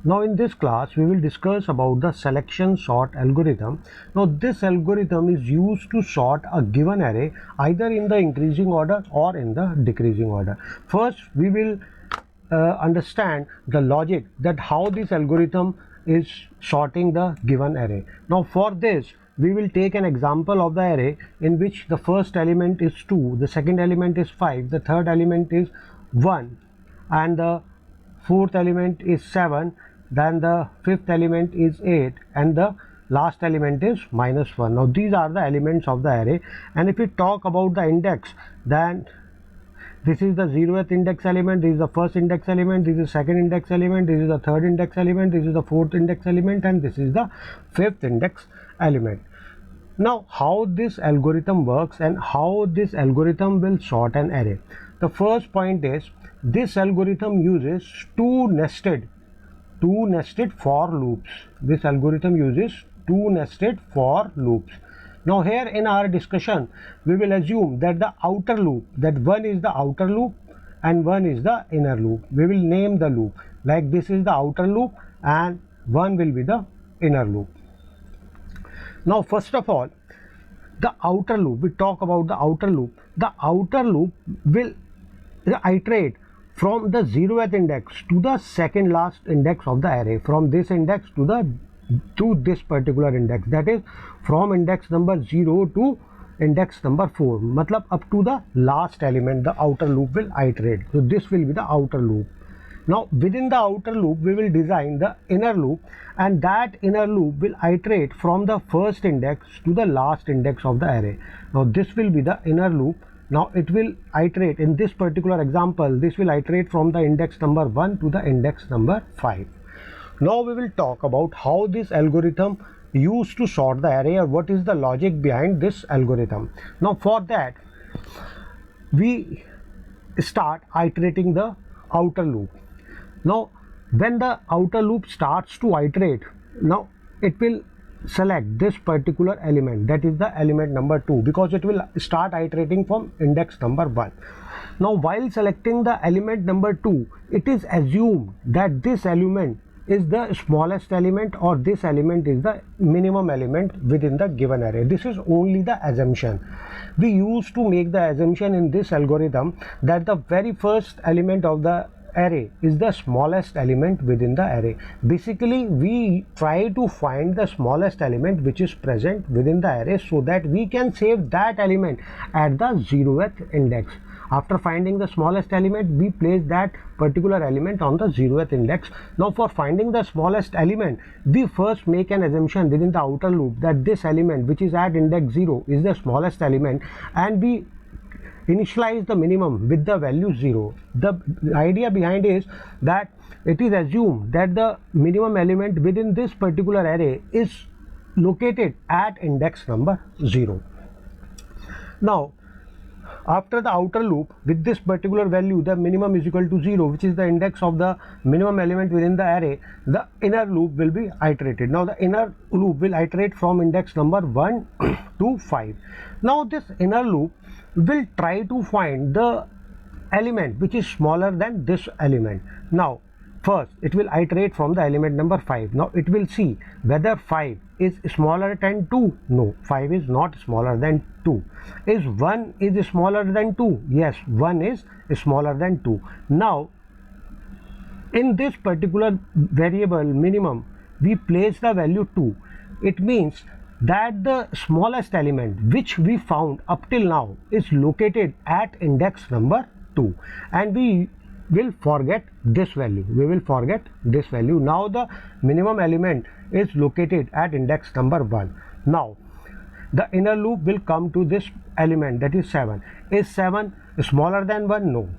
Now in this class we will discuss about the selection sort algorithm. Now this algorithm is used to sort a given array either in the increasing order or in the decreasing order. First we will understand the logic that how this algorithm is sorting the given array. Now for this we will take an example of the array in which the first element is 2, the second element is 5, the third element is 1, and the fourth element is 7, then the fifth element is 8, and the last element is -1. Now these are the elements of the array, and if we talk about the index, then this is the 0th index element, this is the first index element, this is the second index element, this is the third index element, this is the fourth index element, and this is the fifth index element. Now how this algorithm works and how this algorithm will sort an array. The first point is this algorithm uses two nested for loops. This algorithm uses two nested for loops. Now here in our discussion we will assume that the outer loop, that one is the outer loop and one is the inner loop. We will name the loop like this is the outer loop and one will be the inner loop. Now first of all, the outer loop, we talk about the outer loop. The outer loop will iterate from the 0th index to the second last index of the array, from this index to this particular index, that is from index number 0 to index number 4, matlab up to the last element the outer loop will iterate. So this will be the outer loop. Now within the outer loop we will design the inner loop, and that inner loop will iterate from the first index to the last index of the array. Now this will be the inner loop. Now it will iterate, in this particular example this will iterate from the index number 1 to the index number 5. Now we will talk about how this algorithm used to sort the array, or what is the logic behind this algorithm. Now for that we start iterating the outer loop. Now when the outer loop starts to iterate, now it will select this particular element, that is the element number 2, because it will start iterating from index number 1. Now while selecting the element number 2, it is assumed that this element is the smallest element or this element is the minimum element within the given array. This is only the assumption. We used to make the assumption in this algorithm that the very first element of the array is the smallest element within the array. Basically we try to find the smallest element which is present within the array so that we can save that element at the 0th index. After finding the smallest element, we place that particular element on the 0th index. Now for finding the smallest element, we first make an assumption within the outer loop that this element which is at index 0 is the smallest element, and we initialize the minimum with the value 0. The idea behind is that it is assumed that the minimum element within this particular array is located at index number 0. Now after the outer loop, with this particular value, the minimum is equal to 0, which is the index of the minimum element within the array, the inner loop will be iterated. Now the inner loop will iterate from index number 1 to 5. Now this inner loop will try to find the element which is smaller than this element. Now first it will iterate from the element number 5. Now it will see whether 5 is smaller than 2. No, 5 is not smaller than 2. Is 1 is smaller than 2? Yes, 1 is smaller than 2. Now in this particular variable minimum we place the value 2. It means that the smallest element which we found up till now is located at index number 2, and we will forget this value. We will forget this value. Now the minimum element is located at index number 1. Now the inner loop will come to this element, that is 7. Is 7 smaller than 1? No.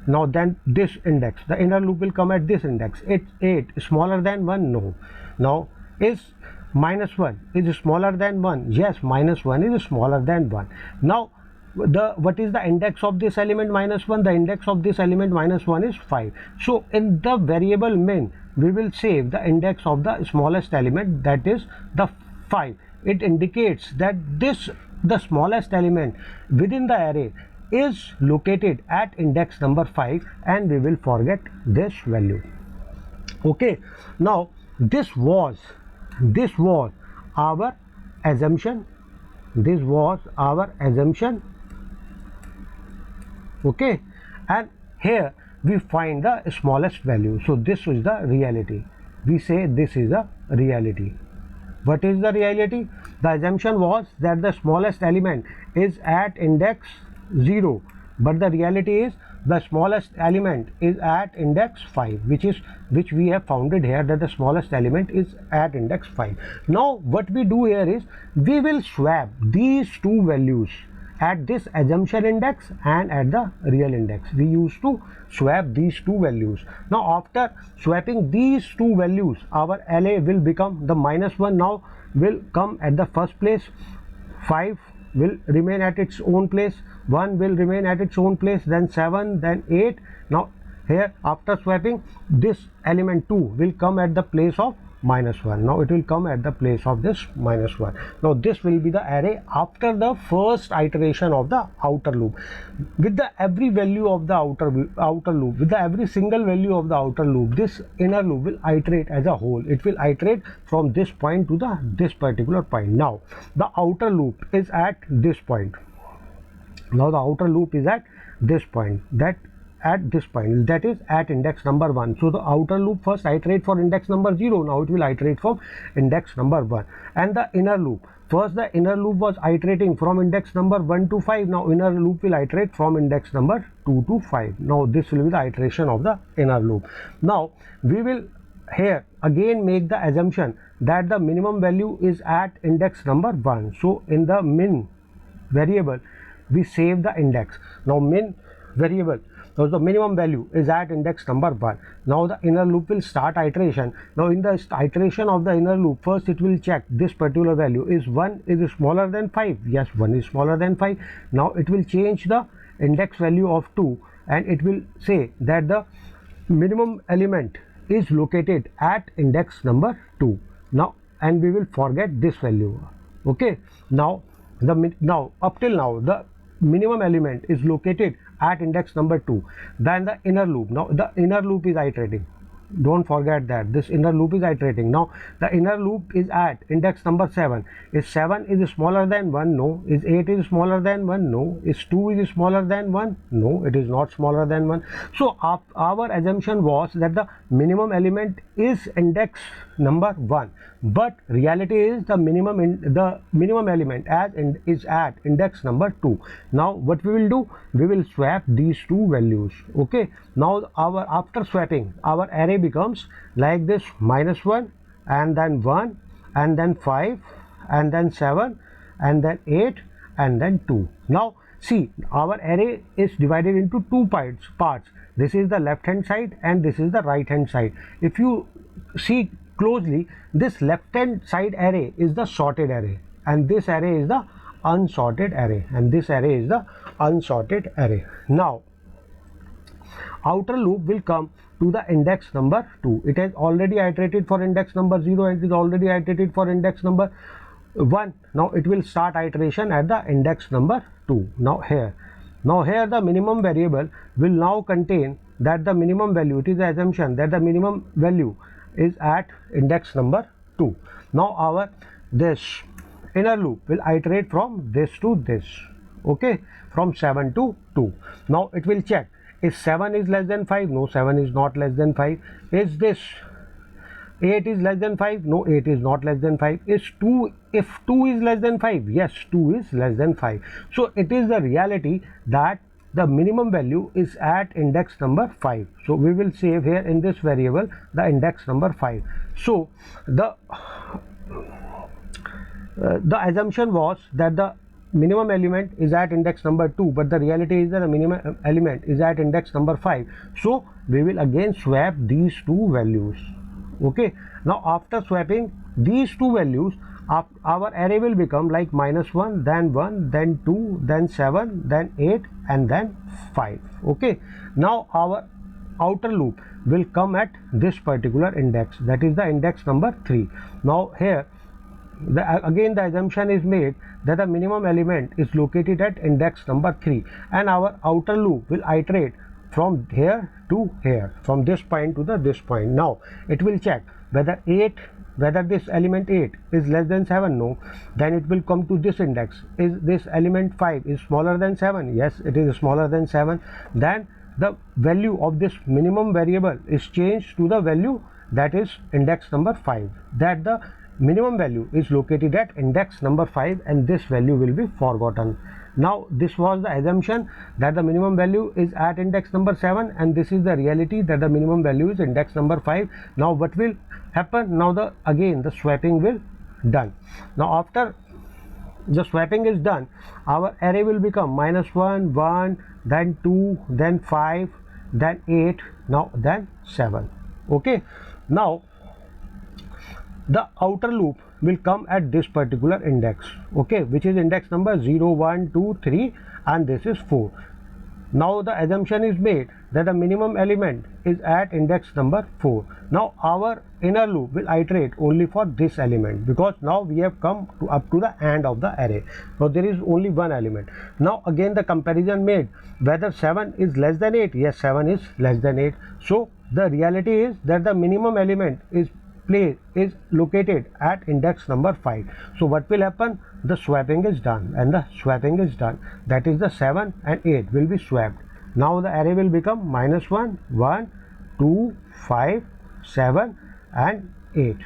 Now then this index, the inner loop will come at this index. It's 8 smaller than 1? No. Now is -1 is smaller than 1? Yes, -1 is smaller than 1. Now what is the index of this element -1? The index of this element -1 is 5. So in the variable min we will save the index of the smallest element, that is the 5. It indicates that the smallest element within the array is located at index number 5, and we will forget this value. Okay, now this was our assumption. This was our assumption. Okay, and here we find the smallest value. So this is the reality. We say this is a reality. What is the reality? The assumption was that the smallest element is at index 0, but the reality is the smallest element is at index 5, which we have founded here, that the smallest element is at index 5. Now what we do here is we will swap these two values at this assumption index and at the real index. We used to swap these two values. Now after swapping these two values, our LA will become the -1 now will come at the first place, 5 will remain at its own place, 1 will remain at its own place, then 7, then 8. Now here after swapping, this element 2 will come at the place of -1. Now it will come at the place of this -1. Now this will be the array after the first iteration of the outer loop. With the every value of the outer loop, with the every single value of the outer loop, this inner loop will iterate as a whole. It will iterate from this point to this particular point. Now the outer loop is at this point. Now the outer loop is at this point, that is at index number 1. So the outer loop first iterate for index number 0. Now it will iterate from index number 1. And the inner loop, first the inner loop was iterating from index number 1 to 5. Now inner loop will iterate from index number 2 to 5. Now this will be the iteration of the inner loop. Now we will here again make the assumption that the minimum value is at index number 1. So in the min variable we save the index. Now min variable, so the minimum value is at index number 1. Now the inner loop will start iteration. Now in the iteration of the inner loop, first it will check this particular value is 1 is smaller than 5. Yes, 1 is smaller than 5. Now it will change the index value of 2 and it will say that the minimum element is located at index number 2. Now and we will forget this value. Okay, now up till now the minimum element is located at index number 2. Then the inner loop, now the inner loop is iterating. Don't forget that this inner loop is iterating. Now the inner loop is at index number 7. Is 7 is smaller than 1? No. Is 8 is smaller than 1? No. Is 2 is smaller than 1? No, it is not smaller than 1. So our assumption was that the minimum element is index number 1, but reality is the minimum element is at index number 2. Now what we will do, we will swap these two values. Okay, now after swapping, our array becomes like this: -1 and then 1 and then 5 and then 7 and then 8 and then 2. Now see, our array is divided into two parts. This is the left hand side and this is the right hand side. If you see closely, this left hand side array is the sorted array and this array is the unsorted array, and this array is the unsorted array. Now outer loop will come to the index number 2. It has already iterated for index number 0 and it is already iterated for index number 1. Now it will start iteration at the index number 2. Now here the minimum variable will now contain that the minimum value, it is the assumption that the minimum value is at index number 2. Now this inner loop will iterate from this to this. Okay, from 7 to 2. Now it will check, is 7 is less than 5? No, 7 is not less than 5. Is this 8 is less than 5? No, 8 is not less than 5. Is 2, if 2 is less than 5? Yes, 2 is less than 5. So it is the reality that the minimum value is at index number 5. So we will save here in this variable the index number 5. So the assumption was that the minimum element is at index number 2, but the reality is that the minimum element is at index number 5. So we will again swap these two values. Okay, now after swapping these two values, our array will become like -1, then 1, then 2, then 7, then 8 and then 5. Okay, now our outer loop will come at this particular index, that is the index number 3. Now here again the assumption is made that the minimum element is located at index number 3 and our outer loop will iterate from here to here, from this point to this point. Now it will check whether this element 8 is less than 7. No. Then it will come to this index. Is this element 5 is smaller than 7? Yes, it is smaller than 7. Then the value of this minimum variable is changed to the value that is index number 5, that the minimum value is located at index number 5 and this value will be forgotten. Now this was the assumption that the minimum value is at index number 7, and this is the reality that the minimum value is index number 5. Now what will happen? Now again the swapping will done. Now after the swapping is done, our array will become -1, 1, then 2, then 5, then 8, now then 7. Okay, now the outer loop will come at this particular index, okay, which is index number 0, 1, 2, 3, and this is 4. Now the assumption is made that the minimum element is at index number 4. Now our inner loop will iterate only for this element, because now we have come up to the end of the array. Now there is only one element. Now again the comparison made whether 7 is less than 8. Yes, 7 is less than 8. So the reality is that the minimum element is located at index number 5. So what will happen? The swapping is done, and the swapping is done, that is the 7 and 8 will be swapped. Now the array will become -1, 1, 2, 5, 7 and 8.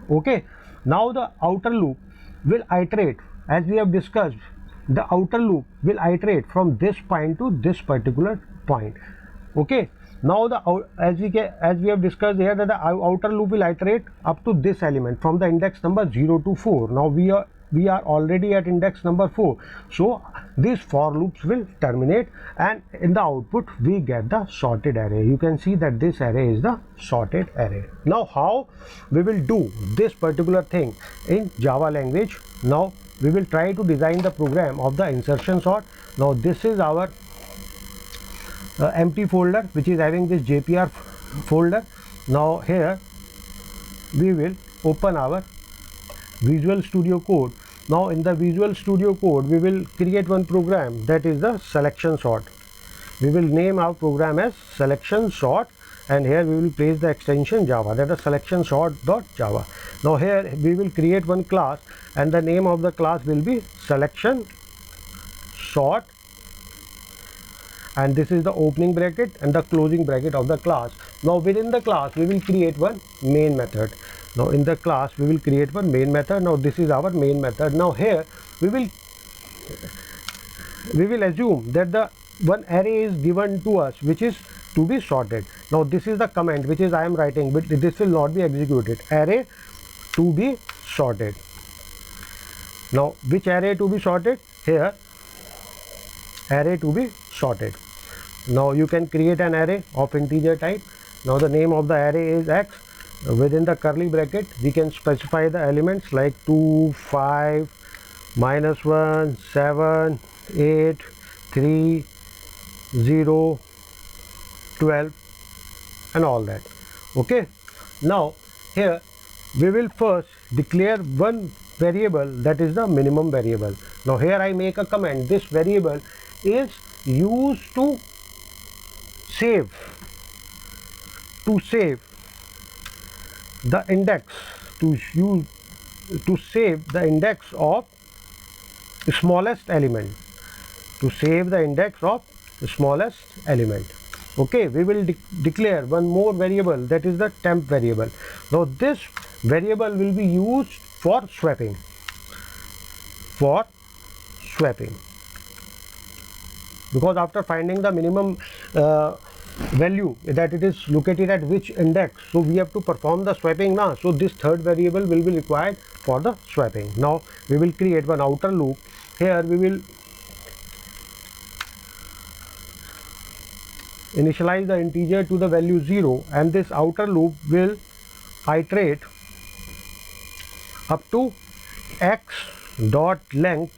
Okay, now the outer loop will iterate, as we have discussed. The outer loop will iterate from this point to this particular point. Okay, now as we have discussed here, that the outer loop will iterate up to this element from the index number 0 to 4. Now we are already at index number 4, so these for loops will terminate, and in the output we get the sorted array. You can see that this array is the sorted array. Now how we will do this particular thing in Java language? Now we will try to design the program of the insertion sort. Now this is our empty folder which is having this JPR folder. Now here we will open our Visual Studio Code. Now in the Visual Studio Code we will create one program, that is the selection sort. We will name our program as selection sort, and here we will place the extension Java, that is selection sort.java. Now here we will create one class, and the name of the class will be selection sort, and this is the opening bracket and the closing bracket of the class. Now within the class we will create one main method. Now in the class we will create one main method. Now this is our main method. Now here we will assume that the one array is given to us which is to be sorted. Now this is the command which is I am writing, but this will not be executed. Array to be sorted. Now which array to be sorted? Here array to be sorted. Now you can create an array of integer type. Now the name of the array is x. Within the curly bracket we can specify the elements like 2, 5, -1, 7, 8, 3, 0, 12 and all that. Okay, now here we will first declare one variable, that is the minimum variable. Now here I make a comment. This variable is used to save the index, to save the index of smallest element, Okay, we will declare one more variable, that is the temp variable. Now this variable will be used for swapping, because after finding the minimum value, that it is located at which index, so we have to perform the swapping now. So this third variable will be required for the swapping. Now we will create one outer loop. Here we will initialize the integer to the value 0, and this outer loop will iterate up to x dot length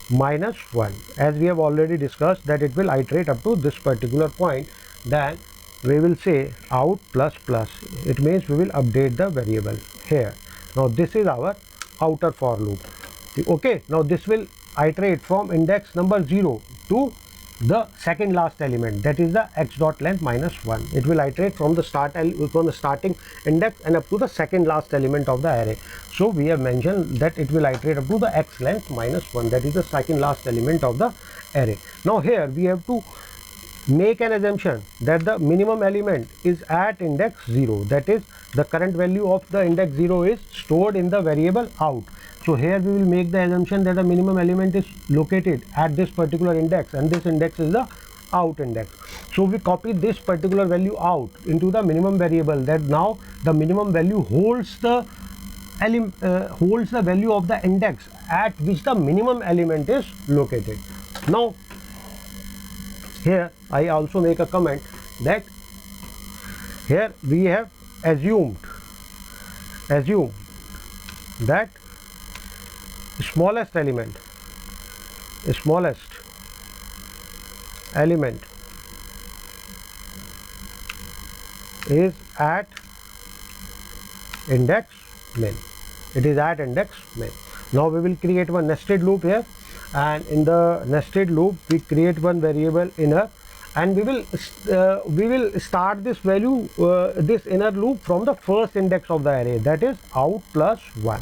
-1, as we have already discussed that it will iterate up to this particular point. Then we will say out plus plus, it means we will update the variable here. Now this is our outer for loop. Okay, now this will iterate from index number 0 to the second last element, that is the x dot length minus 1. It will iterate from the starting index and up to the second last element of the array. So we have mentioned that it will iterate up to the x length minus 1, that is the second last element of the array. Now here we have to make an assumption that the minimum element is at index 0, that is the current value of the index 0 is stored in the variable out. So here we will make the assumption that the minimum element is located at this particular index, and this index is the out index. So we copy this particular value out into the minimum variable, that now the minimum value holds the value of the index at which the minimum element is located. Now here I also make a comment that here we have assumed that smallest element is at index min. It is at index min. Now we will create one nested loop here, and in the nested loop we create one variable inner, and we will start this value this inner loop from the first index of the array, that is out plus 1.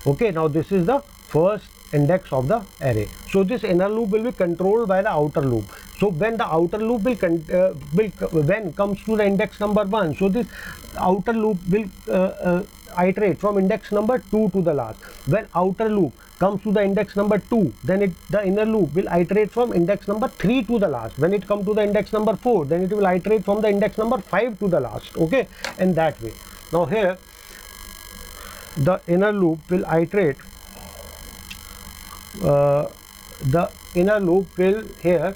Okay, now this is the first index of the array. So this inner loop will be controlled by the outer loop. So when the outer loop when comes to the index number 1, so this outer loop will iterate from index number 2 to the last. When outer loop comes to the index number 2, then the inner loop will iterate from index number 3 to the last. When it comes to the index number 4, then it will iterate from the index number 5 to the last. Okay, in that way. Now here the inner loop will iterate here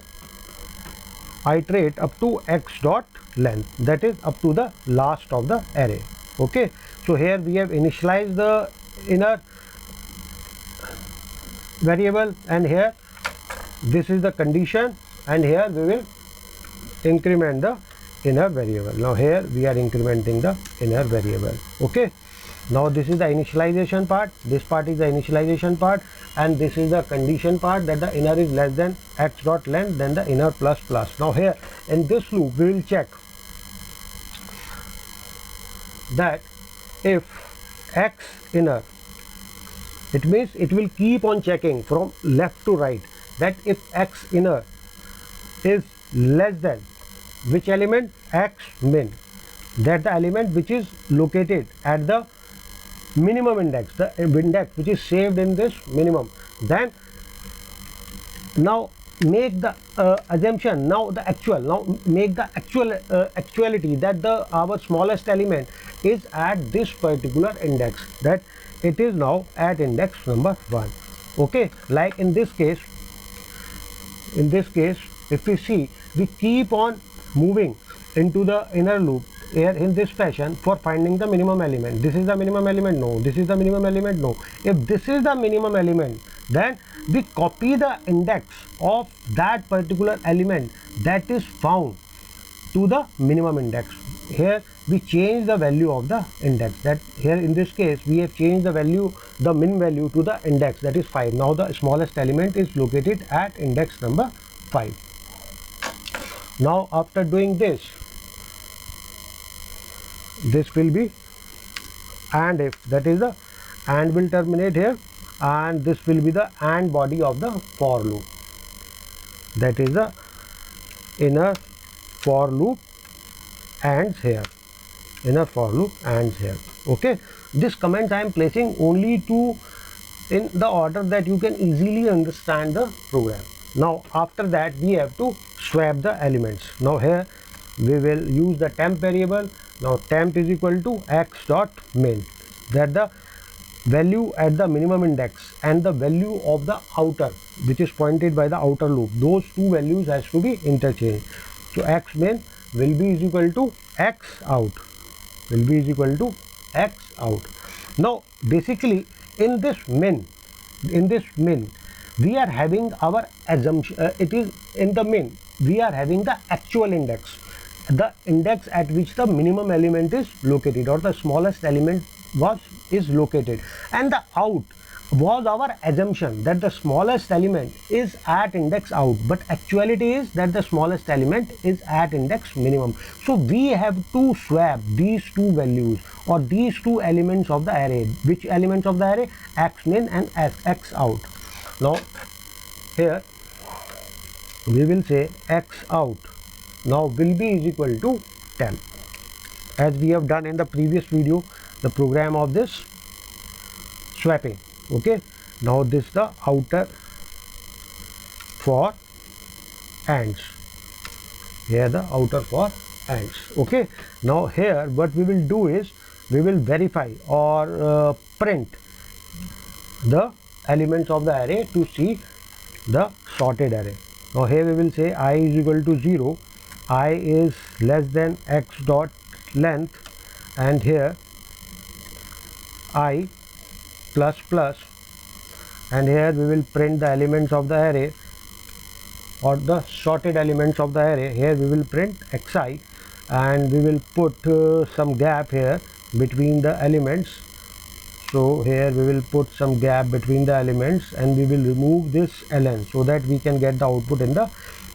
iterate up to x dot length, that is up to the last of the array. Okay, so here we have initialized the inner variable, and here this is the condition, and here we will increment the inner variable. Now here we are incrementing the inner variable. Okay, now this is the initialization part, this part is the initialization part, and this is the condition part, that the inner is less than x dot length, then the inner plus plus. Now here in this loop we will check that if x inner, it means it will keep on checking from left to right, that if x inner is less than which element, x min, that the element which is located at the minimum index, the index which is saved in this minimum, then now make the assumption, now make the actuality that our smallest element is at this particular index, that it is now at index number 1. Okay, like in this case if we see, we keep on moving into the inner loop here in this fashion for finding the minimum element. This is the minimum element, no. This is the minimum element, no. If this is the minimum element, then we copy the index of that particular element that is found to the minimum index. Here we change the value of the index, that here in this case we have changed the value, the min value, to the index, that is 5. Now the smallest element is located at index number 5. Now after doing this will be and if, that is the and will terminate here, and this will be the and body of the for loop, that is the inner for loop ends here, inner for loop ends here. Okay, this comment I am placing only to in the order that you can easily understand the program. Now after that we have to swap the elements. Now here we will use the temp variable. Now temp is equal to x dot min, that the value at the minimum index and the value of the outer, which is pointed by the outer loop, those two values has to be interchanged. So x min will be is equal to x out, will be is equal to x out. Now basically in this min we are having our assumption, it is in the min we are having the actual index, the index at which the minimum element is located, or the smallest element is located, and the out was our assumption that the smallest element is at index out, but actuality is that the smallest element is at index minimum. So we have to swap these two values or these two elements of the array. Which elements of the array? X min and X out. Now here we will say X out now will be is equal to 10, as we have done in the previous video the program of this swapping. Okay, now this the outer for ANDs, here the outer for ANDs. Okay, now here what we will do is we will verify or print the elements of the array to see the sorted array. Now here we will say I is equal to 0, I is less than x dot length, and here I plus plus, and here we will print the elements of the array or the sorted elements of the array. Here we will print xi, and we will put some gap here between the elements. So here we will put some gap between the elements, and we will remove this ln so that we can get the output in the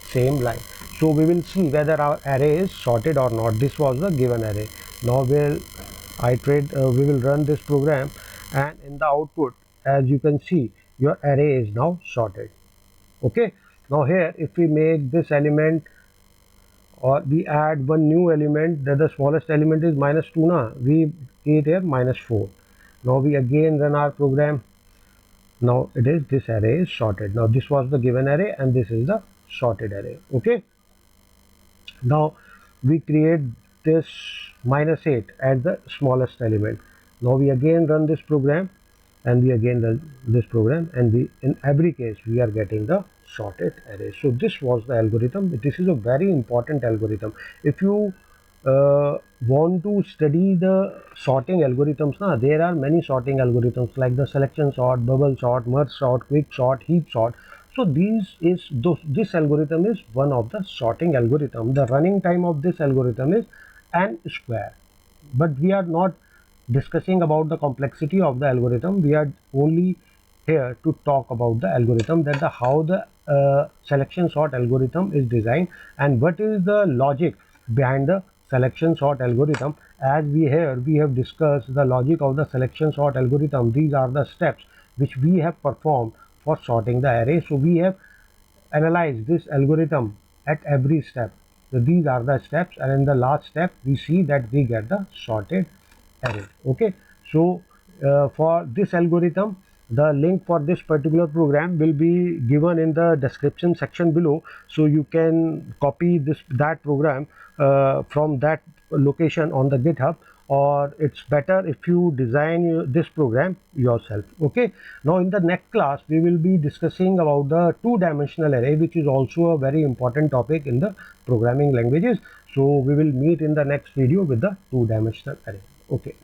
same line. So we will see whether our array is sorted or not. This was the given array. Now we will run this program, and in the output, as you can see, your array is now sorted. Okay, now here if we make this element or we add one new element, that the smallest element is -2 na, we create here -4. Now we again run our program. Now it is, this array is sorted. Now this was the given array and this is the sorted array. Okay, now we create this -8 as the smallest element. Now we again run this program, and we again run this program, and we in every case we are getting the sorted array. So this was the algorithm. This is a very important algorithm. If you want to study the sorting algorithms, there are many sorting algorithms like the selection sort, bubble sort, merge sort, quick sort, heap sort. So this algorithm is one of the sorting algorithm. The running time of this algorithm is n square, but we are not discussing about the complexity of the algorithm. We are only here to talk about the algorithm, that how the selection sort algorithm is designed and what is the logic behind the selection sort algorithm. As we have discussed the logic of the selection sort algorithm. These are the steps which we have performed for sorting the array. So we have analyzed this algorithm at every step. So these are the steps, and in the last step we see that we get the sorted array. Okay, so for this algorithm, the link for this particular program will be given in the description section below, so you can copy that program from that location on the GitHub, or it's better if you design this program yourself. Okay, now in the next class we will be discussing about the two-dimensional array, which is also a very important topic in the programming languages. So we will meet in the next video with the two-dimensional array. Okay.